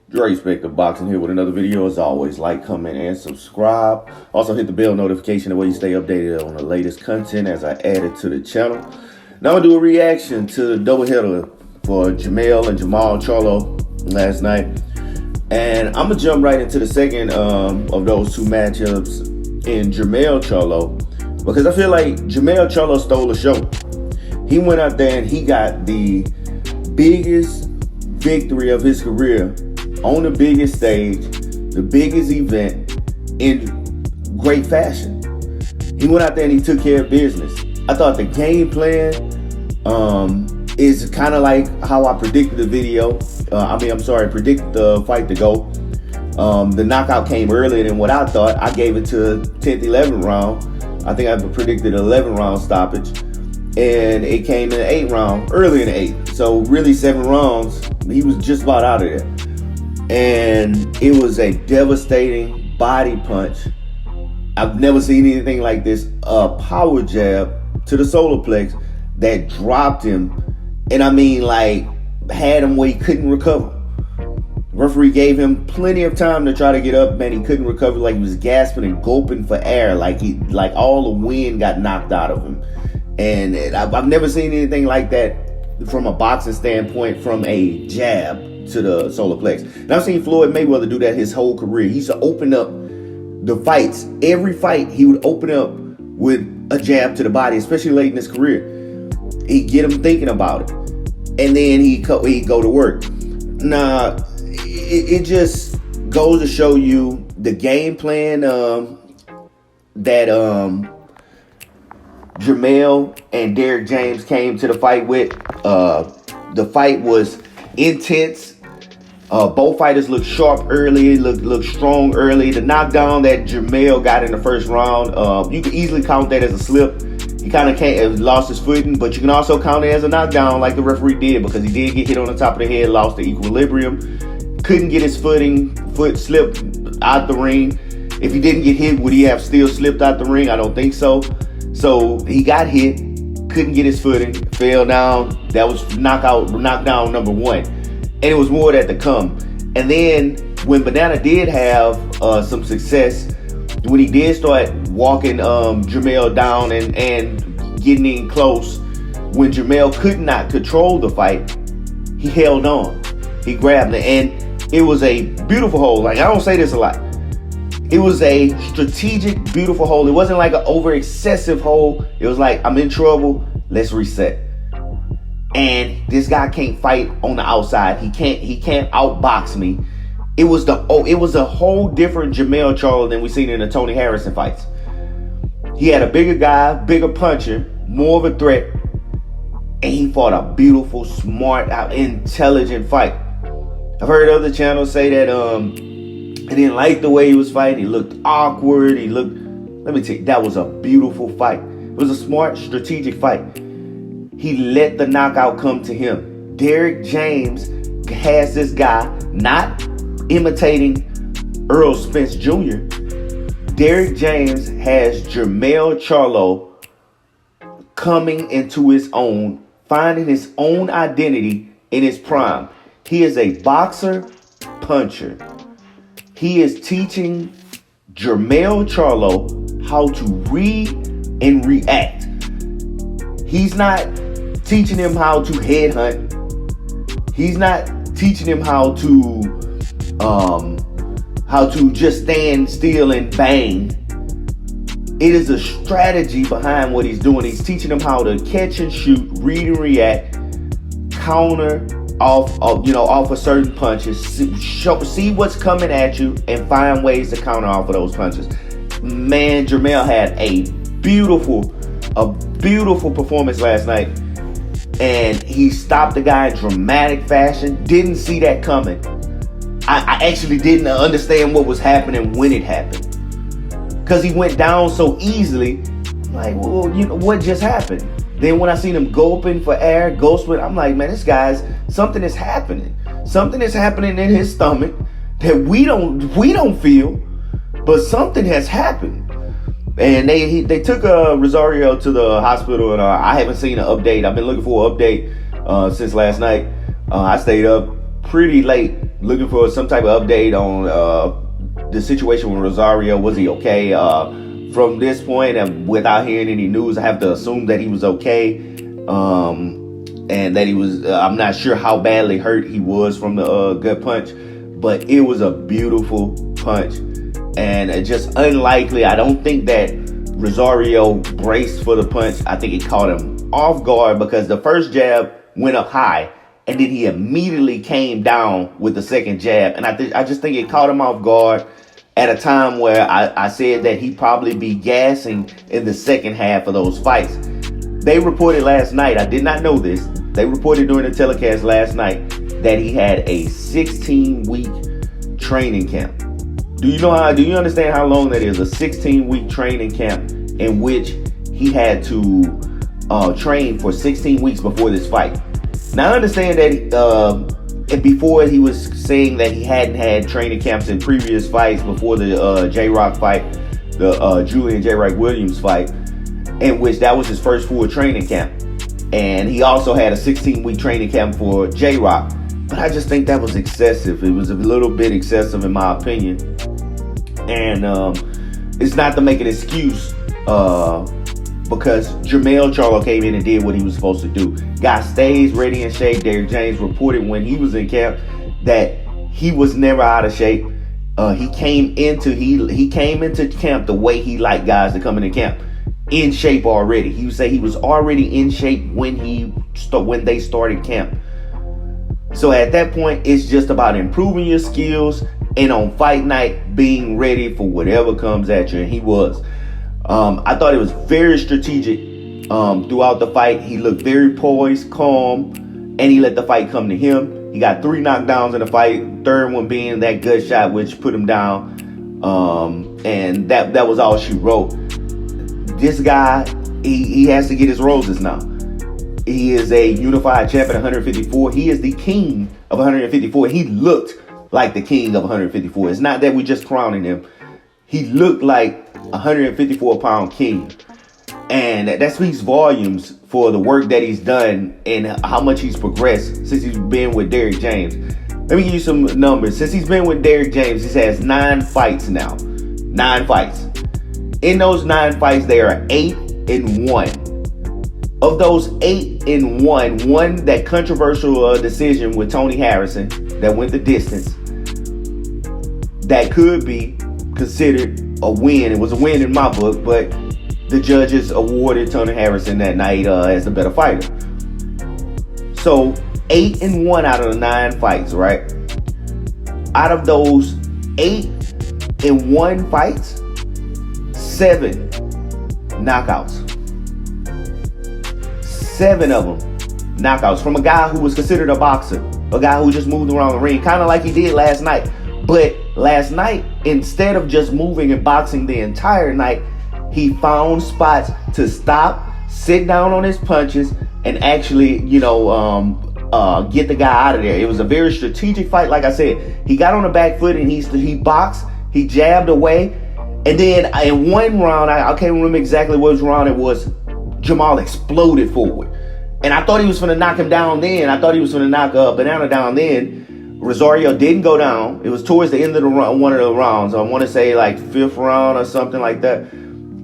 Dre Spector Boxing here with another video. As always, like, comment, and subscribe. Also hit the bell notification, that way you stay updated on the latest content as I add it to the channel. Now I'm going to do a reaction to the doubleheader for Jermell and Jermall Charlo last night. And I'm going to jump right into the second of those two matchups in Jermell Charlo, because I feel like Jermell Charlo stole the show. He went out there and he got the biggest victory of his career on the biggest stage, the biggest event, in great fashion. He went out there and he took care of business. I thought the game plan is kind of like how I predicted the video. Predicted the fight to go. The knockout came earlier than what I thought. I gave it to 10th, 11th round. I think I predicted 11 round stoppage. And it came in the 8th round, early in the 8th. So really 7 rounds, he was just about out of there. And it was a devastating body punch. I've never seen anything like this. A power jab to the solar plex that dropped him. And I mean, like, had him where he couldn't recover. Referee gave him plenty of time to try to get up, man. He couldn't recover. Like, he was gasping and gulping for air. Like all the wind got knocked out of him. And I've never seen anything like that from a boxing standpoint, from a jab to the solar plex. And I've seen Floyd Mayweather do that his whole career. He used to open up the fights. Every fight, he would open up with a jab to the body, especially late in his career. He'd get him thinking about it. And then he'd go to work. Nah, it just goes to show you the game plan that Jermell and Derrick James came to the fight with. The fight was intense. Both fighters looked sharp early, looked strong early. The knockdown that Jermell got in the first round, you could easily count that as a slip. He kind of lost his footing, but you can also count it as a knockdown like the referee did, because he did get hit on the top of the head, lost the equilibrium, couldn't get his foot slipped out the ring. If he didn't get hit, would he have still slipped out the ring? I don't think so. So he got hit, couldn't get his footing, fell down. That was knockdown number 1. And it was more that to come. And then when Banana did have some success, when he did start walking Jermell down and getting in close, when Jermell could not control the fight, he held on. He grabbed it, and it was a beautiful hold. Like, I don't say this a lot. It was a strategic, beautiful hold. It wasn't like an over excessive hold. It was like, I'm in trouble, let's reset. And this guy can't fight on the outside. He can't outbox me. It was a whole different Jermell Charlo than we seen in the Tony Harrison fights. He had a bigger guy, bigger puncher, more of a threat, and he fought a beautiful, smart, intelligent fight. I've heard other channels say that they didn't like the way he was fighting. He looked awkward. Let me tell you, that was a beautiful fight. It was a smart, strategic fight. He let the knockout come to him. Derrick James has this guy not imitating Earl Spence Jr. Derrick James has Jermell Charlo coming into his own, finding his own identity in his prime. He is a boxer, puncher. He is teaching Jermell Charlo how to read and react. He's not teaching him how to headhunt. He's not teaching him how to just stand still and bang. It is a strategy behind what he's doing. He's teaching him how to catch and shoot, read and react, counter off of certain punches, see what's coming at you, and find ways to counter off of those punches. Man, Jermell had a beautiful performance last night, and he stopped the guy in dramatic fashion. Didn't see that coming. I actually didn't understand what was happening when it happened, because he went down so easily. I'm like, well, what just happened? Then when I seen him gulping for air, I'm like, man, something is happening. Something is happening in his stomach that we don't feel, but something has happened. And they took Rosario to the hospital, and I haven't seen an update. I've been looking for an update since last night. I stayed up pretty late looking for some type of update on the situation with Rosario. Was he okay? From this point, and without hearing any news, I have to assume that he was okay, and that he was. I'm not sure how badly hurt he was from the gut punch, but it was a beautiful punch, and just unlikely. I don't think that Rosario braced for the punch. I think it caught him off guard because the first jab went up high, and then he immediately came down with the second jab, and I just think it caught him off guard at a time where I said that he'd probably be gassing in the second half of those fights. They reported last night, I did not know this, they reported during the telecast last night that he had a 16-week training camp. Do you understand how long that is? A 16-week training camp in which he had to train for 16 weeks before this fight. Now I understand that before he was saying that he hadn't had training camps in previous fights before the J-Rock fight, the Julian J. Williams fight, in which that was his first full training camp. And he also had a 16-week training camp for J-Rock. But I just think that was excessive. It was a little bit excessive in my opinion. And it's not to make an excuse because Jermell Charlo came in and did what he was supposed to do. Guy stays ready and shape. Derrick James reported when he was in camp that he was never out of shape. He came into camp the way he liked guys to come into camp, in shape already. He would say he was already in shape when they started camp. So at that point, it's just about improving your skills and on fight night being ready for whatever comes at you. And he was. I thought it was very strategic throughout the fight. He looked very poised, calm, and he let the fight come to him. He got 3 knockdowns in the fight, third one being that gut shot which put him down. And that was all she wrote. This guy, he has to get his roses now. He is a unified champ at 154. He is the king of 154. He looked like the king of 154. It's not that we just crowning him. He looked like 154-pound king. And that speaks volumes for the work that he's done and how much he's progressed since he's been with Derrick James. Let me give you some numbers. Since he's been with Derrick James, he has 9 fights now. 9 fights. In those 9 fights, they are 8-1. Of those 8-1, one that controversial decision with Tony Harrison that went the distance, that could be considered a win. It was a win in my book, but the judges awarded Tony Harrison that night as the better fighter. So 8-1 out of the 9 fights, right? Out of those 8-1 fights, 7 knockouts. 7 of them knockouts from a guy who was considered a boxer, a guy who just moved around the ring, kind of like he did last night. But last night, instead of just moving and boxing the entire night, he found spots to stop, sit down on his punches, and actually, get the guy out of there. It was a very strategic fight. Like I said, he got on the back foot and he boxed, he jabbed away, and then in one round, I can't remember exactly which round it was, Jermall exploded forward. And I thought he was going to knock him down then. I thought he was going to knock Banana down then. Rosario didn't go down. It was towards the end of one of the rounds. I want to say like 5th round or something like that.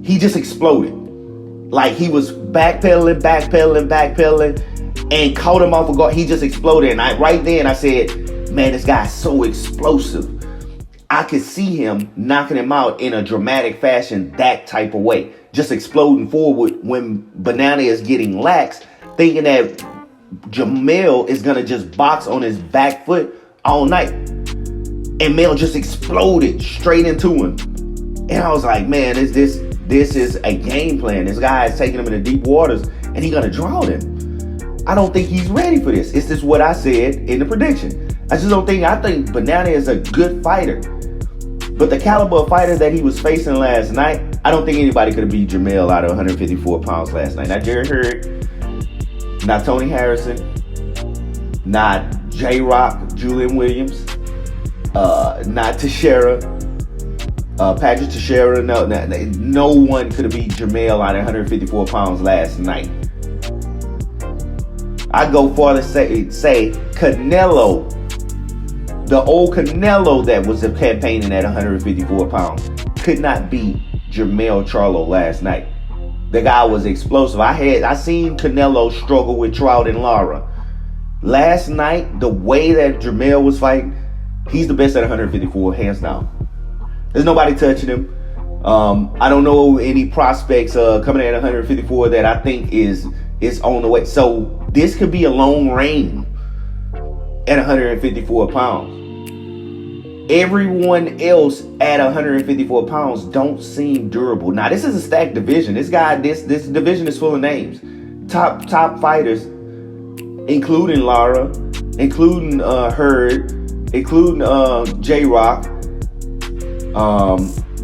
He just exploded. Like he was backpedaling, and caught him off guard. He just exploded. And right then I said, man, this guy's so explosive. I could see him knocking him out in a dramatic fashion that type of way. Just exploding forward when Banana is getting lax, thinking that Jermell is going to just box on his back foot all night. And Mel just exploded straight into him. And I was like, man, this is a game plan. This guy is taking him into deep waters and he's going to drown him. I don't think he's ready for this. It's just what I said in the prediction. I think Banana is a good fighter. But the caliber of fighter that he was facing last night, I don't think anybody could have beat Jermell out of 154 pounds last night. Not Jerry Hurd, not Tony Harrison, not J-Rock, Julian Williams, not Teixeira, Patrick Teixeira. No one could have beat Jermell out of 154 pounds last night. I'd go far to say Canelo The old Canelo that was campaigning at 154 pounds could not beat Jermell Charlo last night. The guy was explosive. I seen Canelo struggle with Trout and Lara. Last night, the way that Jermell was fighting, he's the best at 154, hands down. There's nobody touching him. I don't know any prospects coming at 154 that I think is on the way. So this could be a long reign at 154 pounds. Everyone else at 154 pounds don't seem durable. Now, this is a stacked division. This division is full of names. Top fighters, including Lara, including Hurd, including J-Rock.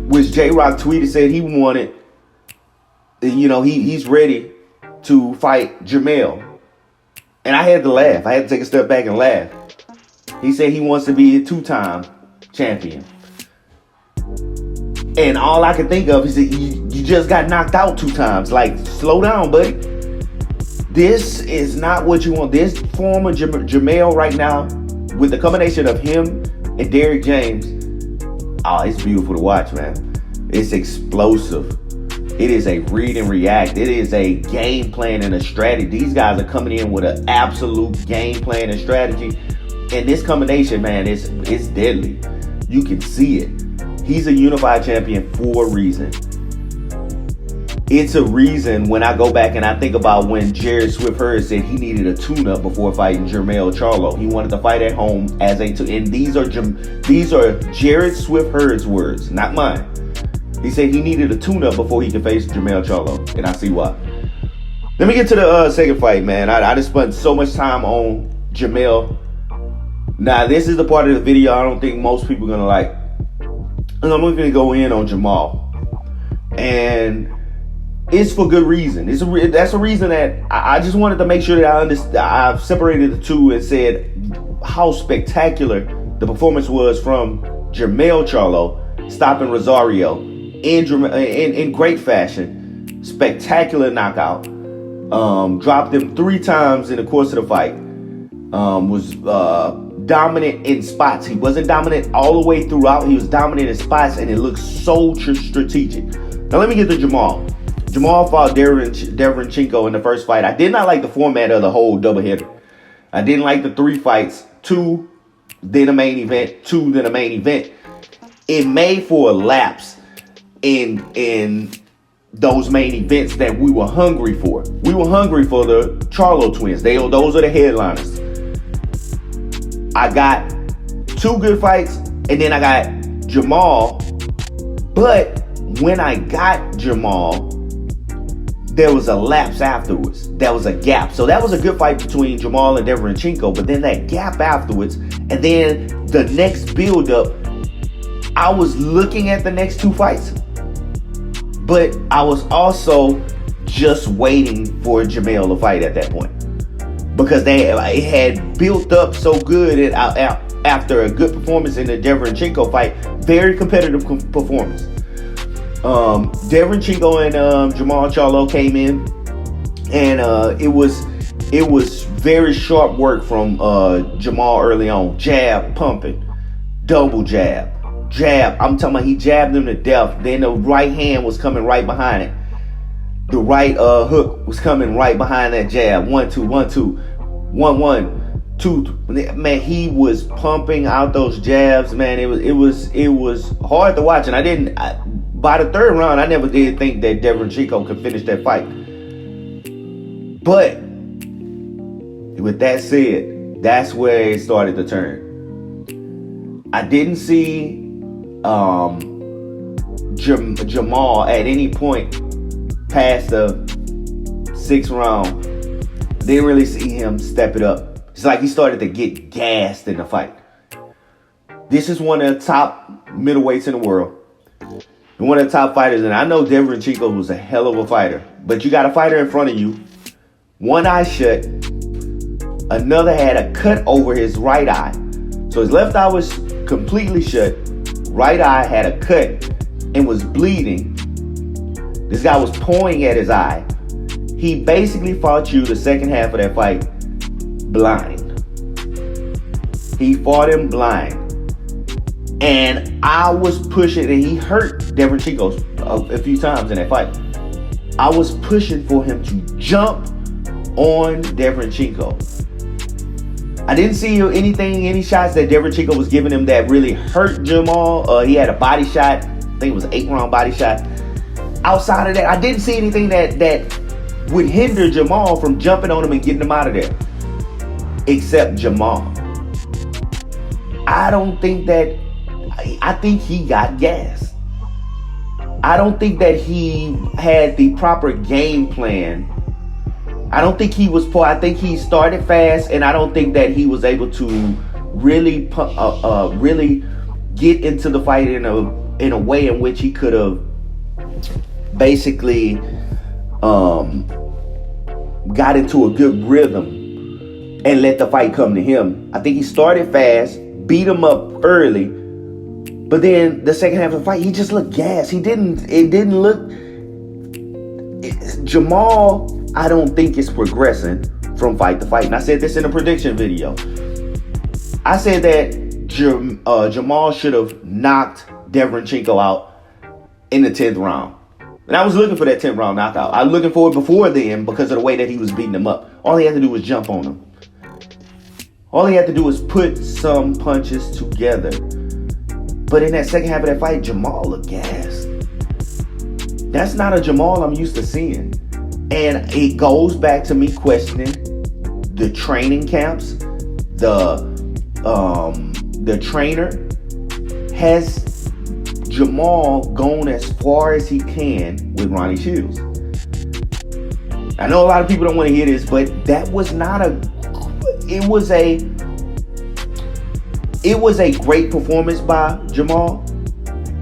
Which J-Rock tweeted, said he wanted, he's ready to fight Jermell. And I had to laugh. I had to take a step back and laugh. He said he wants to be a 2-time champion. And all I could think of is that you just got knocked out 2 times. Like, slow down, buddy. This is not what you want. This form of Jermell right now, with the combination of him and Derrick James, it's beautiful to watch, man. It's explosive. It is a read and react. It is a game plan and a strategy. These guys are coming in with an absolute game plan and strategy. And this combination, man, it's deadly. You can see it. He's a unified champion for a reason. It's a reason when I go back and I think about when Jared Swift-Hurd said he needed a tune-up before fighting Jermell Charlo. He wanted to fight at home as a and these are Jared Swift-Hurd's words, not mine. He said he needed a tune-up before he could face Jermell Charlo, and I see why. Let me get to the second fight, man. I just spent so much time on Jermell. Now, this is the part of the video I don't think most people are going to like. And I'm going to go in on Jermall. And it's for good reason. That's a reason that I just wanted to make sure that I've separated the two and said how spectacular the performance was from Jermell Charlo, stopping Rosario in great fashion. Spectacular knockout. Dropped him 3 times in the course of the fight. Was dominant in spots. He wasn't dominant all the way throughout. He was dominant in spots, and it looked so strategic. Now let me get to Jermall. Jermall fought Derevyanchenko in the first fight. I did not like the format of the whole doubleheader. I didn't like the 3 fights, 2, then a main event, 2, then a main event. It made for a lapse in those main events that we were hungry for. We were hungry for the Charlo twins. Those are the headliners. I got 2 good fights, and then I got Jermall. But when I got Jermall, there was a lapse afterwards. There was a gap. So that was a good fight between Jermall and Derevyanchenko, but then that gap afterwards, and then the next build-up, I was looking at the next 2 fights, but I was also just waiting for Jermell to fight at that point. Because it had built up so good after a good performance in the Derevyanchenko fight. Very competitive performance. Derevyanchenko and Jermall Charlo came in, and it was very sharp work from Jermall early on. Jab, pumping, double jab. I'm talking about he jabbed him to death. Then the right hand was coming right behind it. The right hook was coming right behind that jab. 1, 2, 1, 2, 1, 1, 2. Man, he was pumping out those jabs. Man, it was hard to watch, and by the 3rd round, I never did think that Derevyanchenko could finish that fight. But with that said, that's where it started to turn. I didn't see Jermall at any point past the 6th round. Didn't really see him step it up. It's like he started to get gassed in the fight. This is one of the top middleweights in the world. And one of the top fighters. And I know Derevyanchenko was a hell of a fighter. But you got a fighter in front of you. One eye shut. Another had a cut over his right eye. So his left eye was completely shut. Right eye had a cut and was bleeding. This guy was pawing at his eye. He basically fought you the second half of that fight blind. He fought him blind. And I was pushing, and he hurt Devin Chico a few times in that fight. I was pushing for him to jump on Devin Chico. I didn't see any shots that Devin Chico was giving him that really hurt Jermall. He had a body shot. I think it was an 8-round body shot. Outside of that, I didn't see anything that would hinder Jermall from jumping on him and getting him out of there. Except Jermall. I think he got gas. I don't think that he had the proper game plan. I think he started fast, and I don't think that he was able to really get into the fight in a way in which he could have basically got into a good rhythm and let the fight come to him. I think he started fast, beat him up early, but then the second half of the fight, he just looked gassed. It didn't look. Jermall, I don't think is progressing from fight to fight. And I said this in a prediction video. I said that Jermall should have knocked Deverenchenko out in the 10th round. And I was looking for that 10th round knockout. I was looking for it before then because of the way that he was beating him up. All he had to do was jump on him. All he had to do was put some punches together. But in that second half of that fight, Jermall looked gassed. That's not a Jermall I'm used to seeing. And it goes back to me questioning the training camps. The trainer has Jermall gone as far as he can with Ronnie Shields. I know a lot of people don't want to hear this, but that was not it was a great performance by Jermall.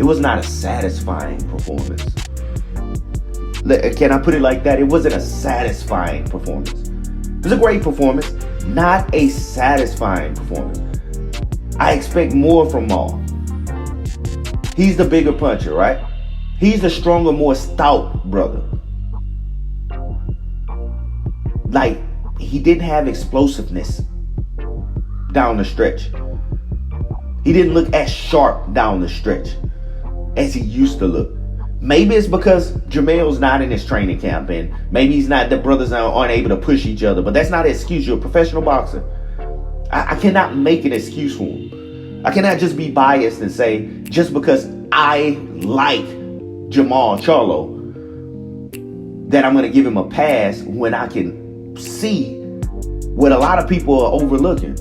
It was not a satisfying performance. Can I put it like that? It wasn't a satisfying performance. It was a great performance, not a satisfying performance. I expect more from Maul. He's the bigger puncher, right? He's the stronger, more stout brother. Like, he didn't have explosiveness down the stretch. He didn't look as sharp down the stretch as he used to look. Maybe it's because Jermell's not in his training camp, and maybe the brothers aren't able to push each other, but that's not an excuse. You're a professional boxer. I cannot make an excuse for him. I cannot just be biased and say, just because I like Jermall Charlo, that I'm going to give him a pass when I can see what a lot of people are overlooking.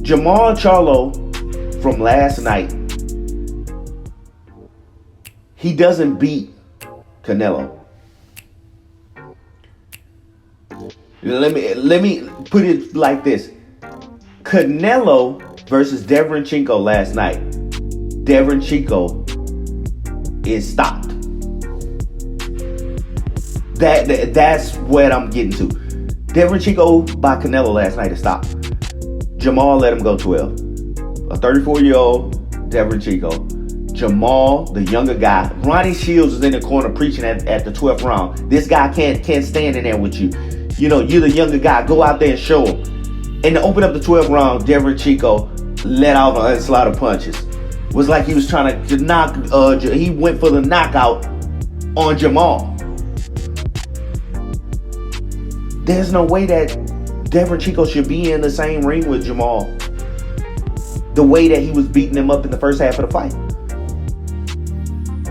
Jermall Charlo from last night, he doesn't beat Canelo. Let me put it like this. Canelo versus Deverenchenko last night. Deverenchenko is stopped. That's what I'm getting to. Deverenchenko by Canelo last night is stopped. Jermall let him go 12. A 34-year-old Deverenchenko. Jermall, the younger guy. Ronnie Shields is in the corner preaching at the 12th round. This guy can't stand in there with you. You know, you're the younger guy. Go out there and show him. And to open up the 12th round, Deverenchenko let out an onslaught of punches. It was like he was trying to knock. He went for the knockout on Jermall. There's no way that Deverenchenko should be in the same ring with Jermall. The way that he was beating him up in the first half of the fight.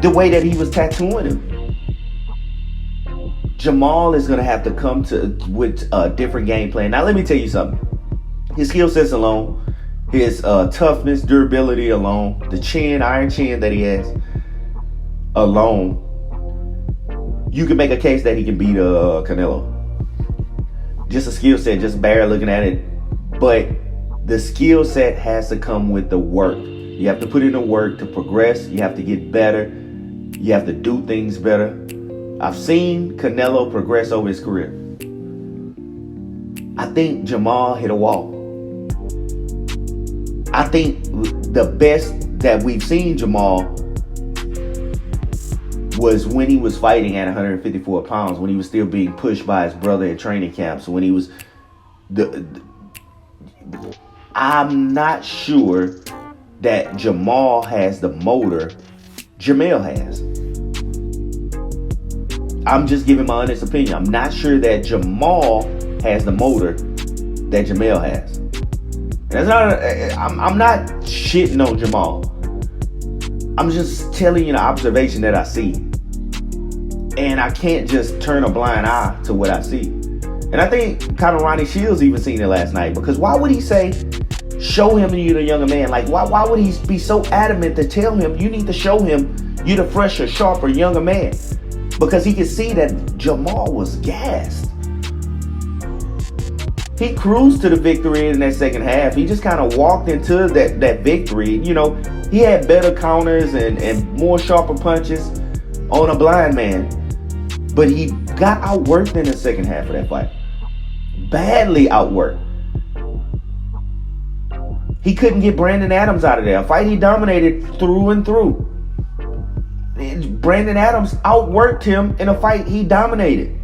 The way that he was tattooing him. Jermall is going to have to come with a different game plan. Now, let me tell you something. His skill sets alone, his toughness, durability alone, the iron chin that he has alone, you can make a case that he can beat Canelo. Just a skill set, just bare looking at it. But the skill set has to come with the work. You have to put in the work to progress. You have to get better. You have to do things better. I've seen Canelo progress over his career. I think Jermall hit a wall. I think the best that we've seen Jermall was when he was fighting at 154 pounds, when he was still being pushed by his brother in training camps, when he was I'm not sure that Jermall has the motor Jermell has. I'm just giving my honest opinion. I'm not sure that Jermall has the motor that Jermell has. That's not. I'm not shitting on Jermall. I'm just telling you the observation that I see, and I can't just turn a blind eye to what I see. And I think kind of Ronnie Shields even seen it last night, because why would he say, show him you're the younger man? Like, why would he be so adamant to tell him you need to show him you're the fresher, sharper, younger man? Because he could see that Jermall was gassed. He cruised to the victory in that second half. He just kind of walked into that victory. You know, he had better counters and more sharper punches on a blind man. But he got outworked in the second half of that fight. Badly outworked. He couldn't get Brandon Adams out of there. A fight he dominated through and through. Brandon Adams outworked him in a fight he dominated.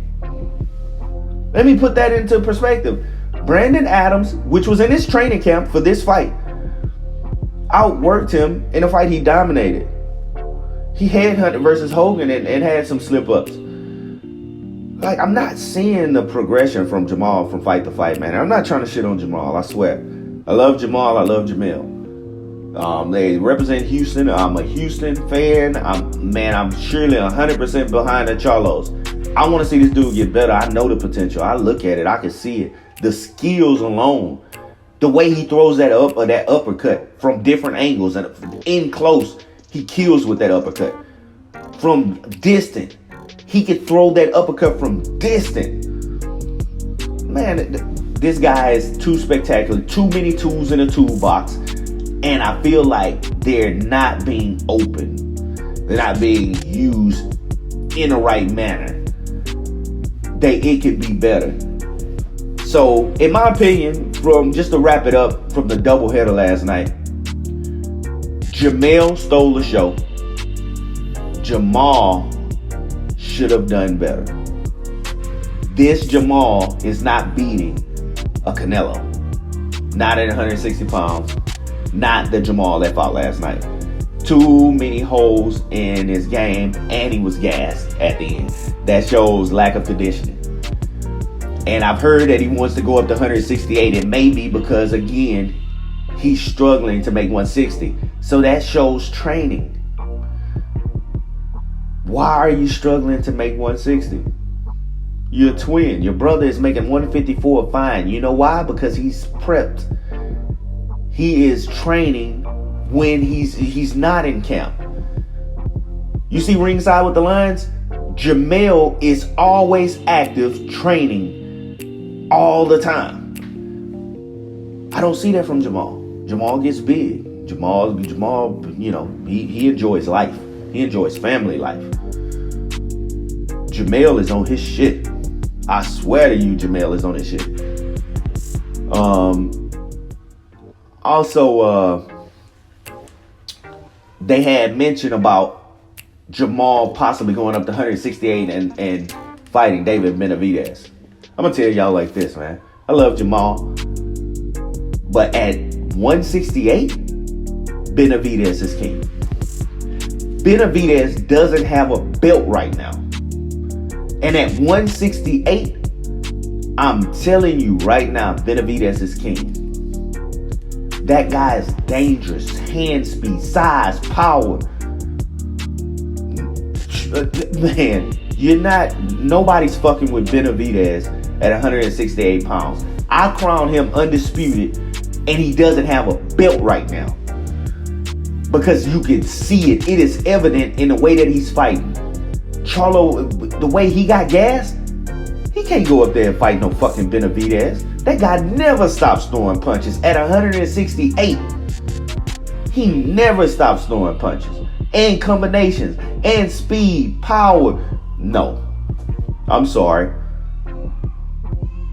Let me put that into perspective. Brandon Adams, which was in his training camp for this fight, outworked him in a fight he dominated. He headhunted versus Hogan and had some slip-ups. Like, I'm not seeing the progression from Jermall from fight to fight, man. I'm not trying to shit on Jermall, I swear. I love Jermall, I love Jermell. They represent Houston. I'm a Houston fan. I'm surely 100% behind the Charlos. I want to see this dude get better. I know the potential. I look at it. I can see it. The skills alone. The way he throws that uppercut from different angles and in close, he kills with that uppercut. From distant, he could throw that uppercut from distant. Man, this guy is too spectacular. Too many tools in a toolbox. And I feel like they're not being open. They're not being used in the right manner. It could be better. So, in my opinion, just to wrap it up from the doubleheader last night, Jermell stole the show. Jermall should have done better. This Jermall is not beating a Canelo. Not at 160 pounds. Not the Jermall that fought last night. Too many holes in his game, and he was gassed at the end. That shows lack of conditioning. And I've heard that he wants to go up to 168. It may be because, again, he's struggling to make 160. So that shows training. Why are you struggling to make 160? You're a twin. Your brother is making 154 fine. You know why? Because he's prepped. He is training when he's not in camp. You see ringside with the Lions? Jermell is always active, training all the time. I don't see that from Jermall. Jermall gets big. Jermall, you know, he enjoys life. He enjoys family life. Jermell is on his shit. I swear to you, Jermell is on his shit. Also, they had mentioned about Jermall possibly going up to 168 and fighting David Benavidez. I'm going to tell y'all like this, man. I love Jermall. But at 168, Benavidez is king. Benavidez doesn't have a belt right now. And at 168, I'm telling you right now, Benavidez is king. That guy is dangerous. Hand speed, size, power. Man, nobody's fucking with Benavidez at 168 pounds. I crown him undisputed, and he doesn't have a belt right now. Because you can see it. It is evident in the way that he's fighting. Charlo, the way he got gassed, he can't go up there and fight no fucking Benavidez. That guy never stops throwing punches at 168. He never stops throwing punches. And combinations. And speed, power. No. I'm sorry.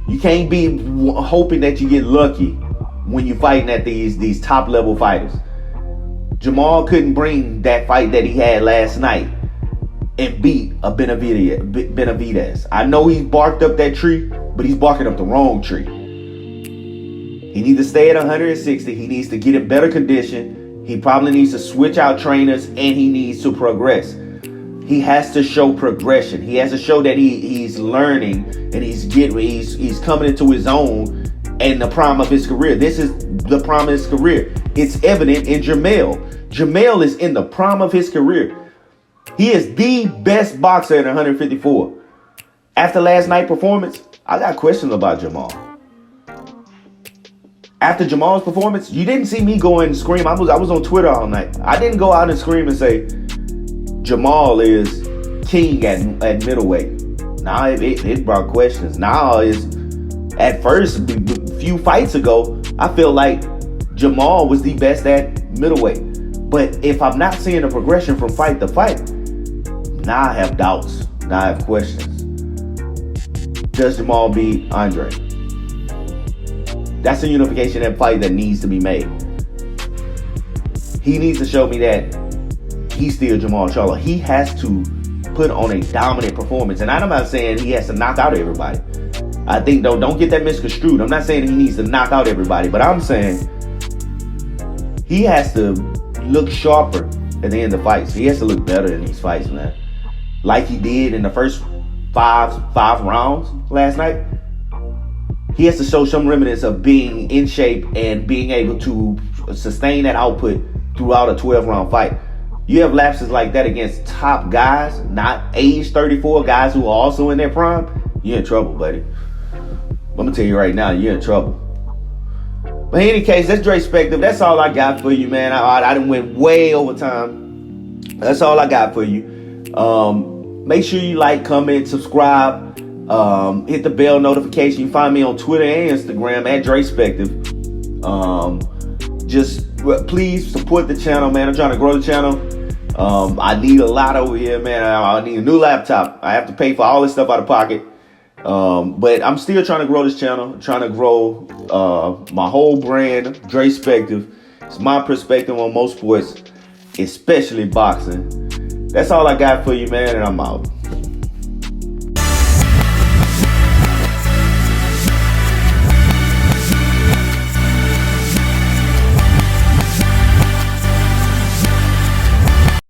You can't be hoping that you get lucky when you're fighting at these top level fighters. Jermall couldn't bring that fight that he had last night and beat a Benavidez. I know he barked up that tree, but he's barking up the wrong tree. He needs to stay at 160. He needs to get in better condition. He probably needs to switch out trainers, and he needs to progress. He has to show progression. He has to show that he's learning and he's coming into his own in the prime of his career. This is the prime of his career. It's evident in Jermell. Jermell is in the prime of his career. He is the best boxer at 154. After last night's performance, I got questions about Jermall. After Jermall's performance, you didn't see me go and scream. I was on Twitter all night. I didn't go out and scream and say, Jermall is king at middleweight. Now it brought questions. Now at first, a few fights ago, I feel like Jermall was the best at middleweight. But if I'm not seeing a progression from fight to fight, now I have doubts. Now I have questions. Does Jermall beat Andre? That's a unification and fight that needs to be made. He needs to show me that he's still Jermall Charlo. He has to put on a dominant performance. And I'm not saying he has to knock out everybody. I think, though, don't get that misconstrued. I'm not saying he needs to knock out everybody. But I'm saying he has to look sharper at the end of fights. He has to look better in these fights, man. Like he did in the first five rounds last night. He has to show some remnants of being in shape and being able to sustain that output throughout a 12-round fight. You have lapses like that against top guys, not age 34 guys who are also in their prime, you're in trouble, buddy. I'm going to tell you right now, you're in trouble. But in any case, that's Dre Spective. That's all I got for you, man. I done went way over time. That's all I got for you. Make sure you like, comment, subscribe. Hit the bell notification. You find me on Twitter and Instagram at Dre Spective. Just please support the channel, man. I'm trying to grow the channel. I need a lot over here, man. I need a new laptop. I have to pay for all this stuff out of pocket. But I'm still trying to grow this channel. I'm trying to grow my whole brand, Dre Spective. It's my perspective on most sports, especially boxing. That's all I got for you, man, and I'm out.